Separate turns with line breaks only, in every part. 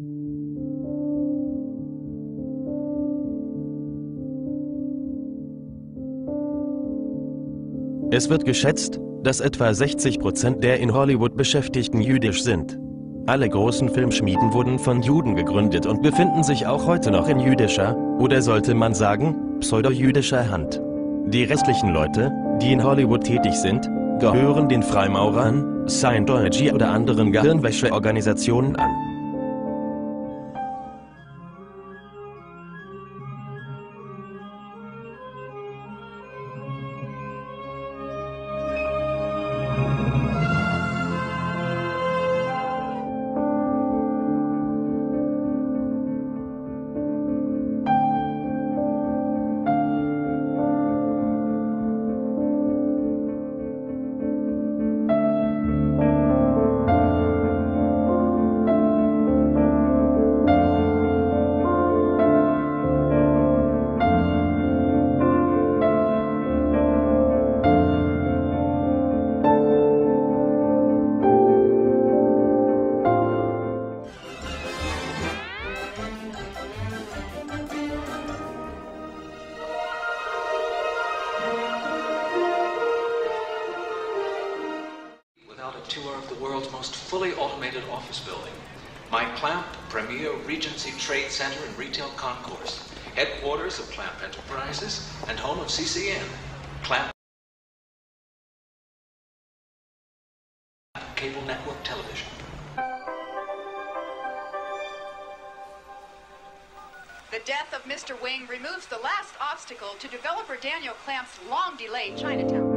Es wird geschätzt, dass etwa 60% der in Hollywood Beschäftigten jüdisch sind. Alle großen Filmschmieden wurden von Juden gegründet und befinden sich auch heute noch in jüdischer, oder sollte man sagen, pseudo-jüdischer Hand. Die restlichen Leute, die in Hollywood tätig sind, gehören den Freimaurern, Scientology oder anderen Gehirnwäscheorganisationen an.
Fully automated office building. My Clamp Premier Regency Trade Center and Retail Concourse. Headquarters of Clamp Enterprises and home of CCN. Clamp Cable Network Television.
The death of Mr. Wing removes the last obstacle to developer Daniel Clamp's long-delayed Chinatown.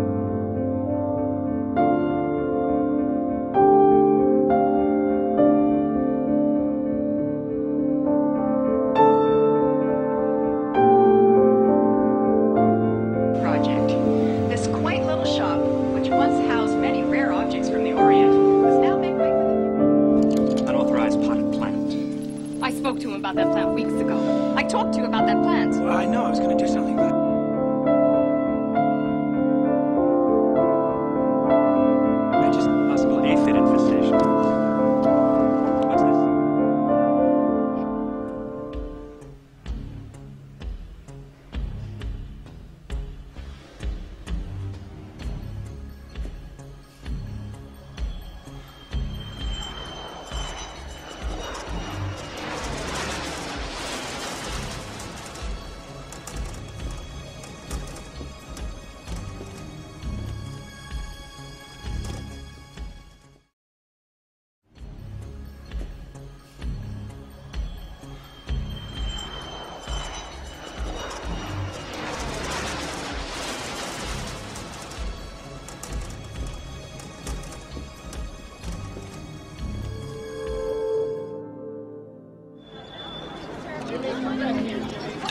About that plant weeks ago. I talked to you about that plant.
Well, I know I was going to do something, but... Just possible aphid infestation. What's this?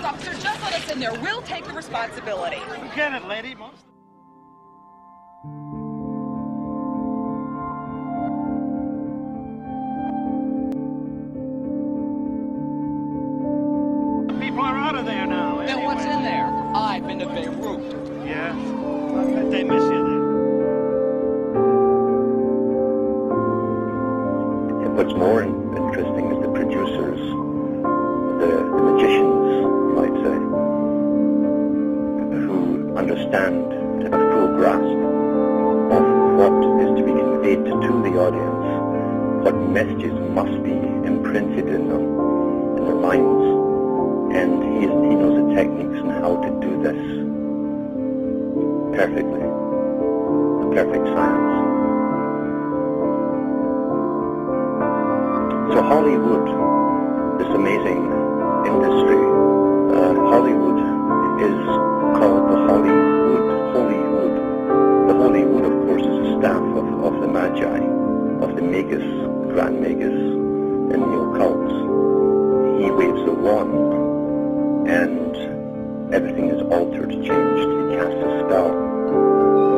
Officer, just let us in there. We'll take the responsibility.
Get it, lady. Most... People are out of there now.
Then
anyway.
what's in there? I've been to Beirut.
Yeah, I bet they miss you there.
And what's more interesting is the producers, the magicians, you might say, who understand to have a full grasp of what is to be conveyed to the audience, what messages must be imprinted in them, in their minds, and he knows the techniques and how to do this perfectly, the perfect science. So Hollywood, this amazing industry, Hollywood is called the Holy Wood. The Holy Wood, of course, is the staff of the Magi, of the Magus, the Grand Magus in the occult. He waves a wand, and everything is altered, changed. He casts a spell.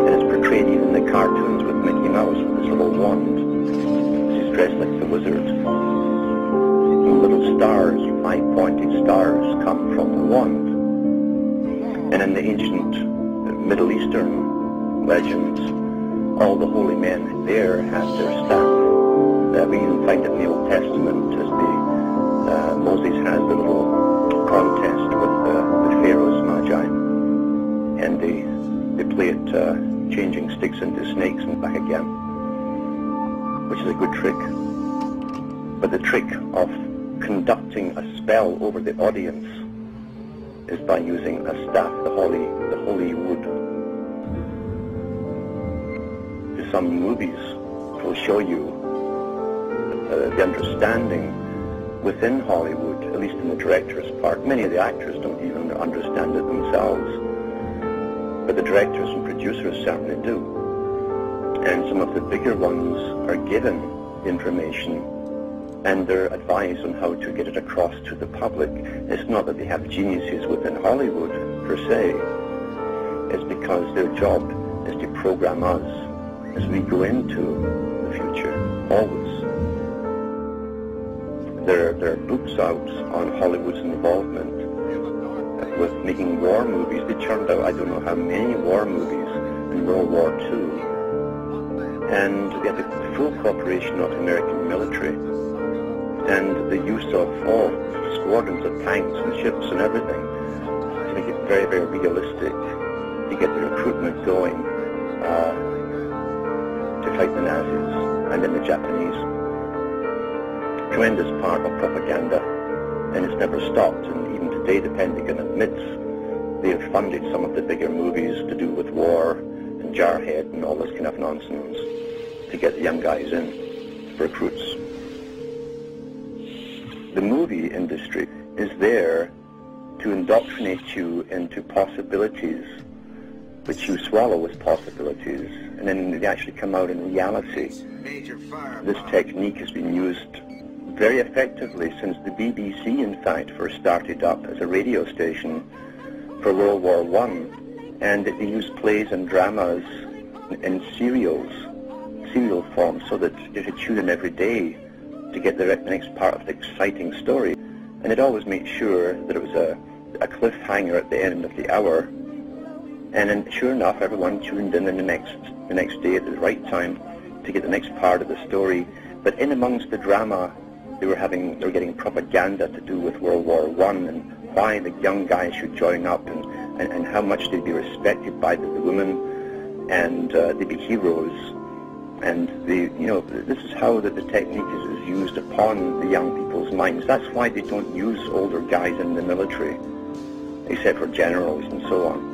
And it's portrayed even in the cartoons with Mickey Mouse with his little wand. He's dressed like the wizard. Little stars, 5 pointed stars, come from the wand. And in the ancient Middle Eastern legends, all the holy men there had their staff. We even find it in the Old Testament as good trick. But the trick of conducting a spell over the audience is by using a staff, the holy wood. Some movies will show you the understanding within Hollywood, at least in the director's part. Many of the actors don't even understand it themselves, but the directors and producers certainly do. And some of the bigger ones are given information and they're advised on how to get it across to the public. It's not that they have geniuses within Hollywood, per se. It's because their job is to program us as we go into the future, always. There are books out on Hollywood's involvement with making war movies. They churned out I don't know how many war movies in World War II. And they had the full cooperation of the American military and the use of all squadrons of tanks and ships and everything to make it very, very realistic, to get the recruitment going to fight the Nazis and then the Japanese. Tremendous part of propaganda, and it's never stopped, and even today the Pentagon admits they have funded some of the bigger movies to do with war and Jarhead and all this kind of nonsense to get the young guys in, recruits. The movie industry is there to indoctrinate you into possibilities which you swallow as possibilities, and then they actually come out in reality. This technique has been used very effectively since the BBC, in fact, first started up as a radio station for World War I, and they used plays and dramas in serial form so that you could tune in every day to get the next part of the exciting story. And it always made sure that it was a cliffhanger at the end of the hour. And then, sure enough, everyone tuned in the next day at the right time to get the next part of the story. But in amongst the drama, they were getting propaganda to do with World War I and why the young guys should join up and how much they'd be respected by the women and they'd be heroes. And this is how the technique is used upon the young people's minds. That's why they don't use older guys in the military, except for generals and so on.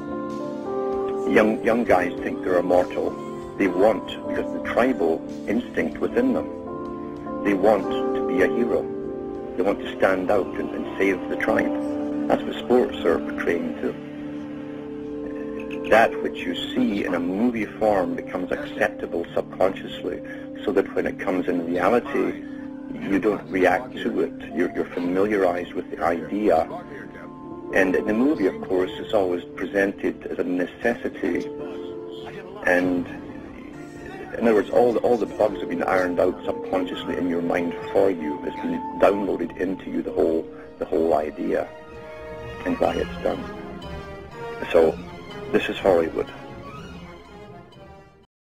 Young guys think they're immortal. They want, because the tribal instinct within them, they want to be a hero. They want to stand out and save the tribe. That's what sports are portraying too. That which you see in a movie form becomes acceptable subconsciously, so that when it comes in reality, you don't react to it. You're familiarized with the idea. And in the movie, of course, it's always presented as a necessity. And in other words, all the bugs have been ironed out subconsciously in your mind for you. It's been downloaded into you, the whole idea and why it's done. So this is Hollywood.